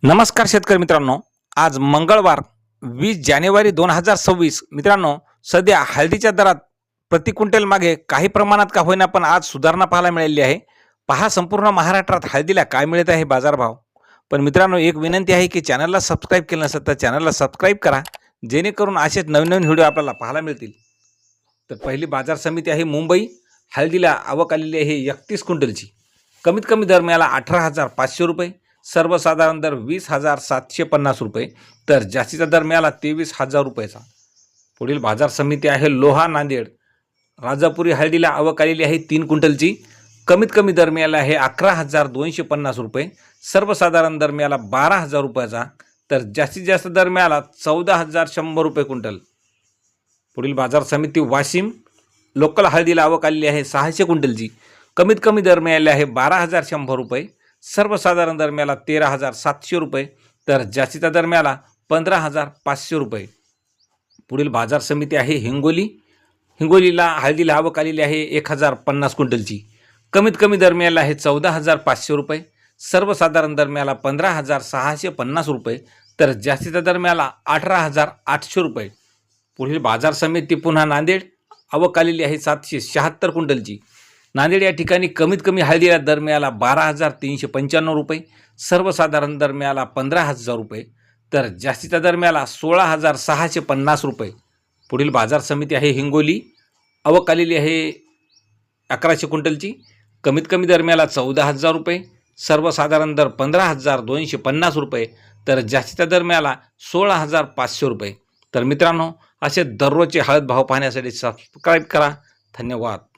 नमस्कार शेतकरी मित्रांनो, आज मंगळवार 20 जानेवारी 2026 मित्रांनो, सध्या हळदीच्या दरात प्रति क्विंटल मागे काही प्रमाणात का होईना पण आज सुधारणा पाहायला मिळाली आहे. पहा संपूर्ण महाराष्ट्रात हळदीला काय मिळत आहे बाजारभाव. पण मित्रांनो, एक विनंती आहे की चॅनलला सबस्क्राईब केलं नसेल तर चॅनलला सबस्क्राईब करा, जेणेकरून असेच नवीन व्हिडिओ आपल्याला पाहायला मिळतील. तर पहिली बाजार समिती आहे मुंबई. हळदीला आवक आलेली आहे 31 क्विंटलची. कमीत कमी दर मिळाला 18,500 रुपये, सर्वसाधारण दर 20,750 रुपये, तर जास्तीचा दर मिळाला 23,000 रुपयाचा. पुढील बाजार समिती आहे लोहा नांदेड. राजापुरी हळदीला आवक आलेली आहे 3 क्विंटलची. कमीत कमी दर मिळाला आहे 11,250 रुपये, सर्वसाधारण दर मिळाला 12,000 रुपयाचा, तर जास्तीत जास्त दर मिळाला 14,100 रुपये क्विंटल. पुढील बाजार समिती वाशिम. लोकल हळदीला आवक आलेली आहे 600 क्विंटलची. कमीत कमी दर मिळाले आहे 12,100 रुपये, सर्वसाधारण दर मिळाला 13,700 रुपये, तर जास्तीचा दर मिळाला 15,500 रुपये. पुढील बाजार समिती आहे हिंगोली. हिंगोलीला हळदीला आवक आलेली आहे 1,050 क्विंटलची. कमीत कमी दर मिळाला आहे 14,500 रुपये, सर्वसाधारण दर मिळाला 15,650 रुपये, तर जास्तीचा दर मिळाला 18,800 रुपये. पुढील बाजार समिती पुन्हा नांदेड. आवक आलेली आहे 776 क्विंटलची. नांदेड या ठिकाणी कमीत कमी हळदीला दर मिळाला 12,395 रुपये, सर्वसाधारण दर मिळाला 15,000 रुपये, तर जास्तीचा दर मिळाला 16,650 रुपये. पुढील बाजार समिती आहे हिंगोली. आवक आलेली आहे 1100 क्विंटलची. कमीत कमी दर मिळाला 14,000 रुपये, सर्वसाधारण दर 15,250 रुपये, तर जास्तीचा दर मिळाला 16,500 रुपये. तर मित्रांनो, असे दररोजचे हळद भाव पाहण्यासाठी सबस्क्राईब करा. धन्यवाद.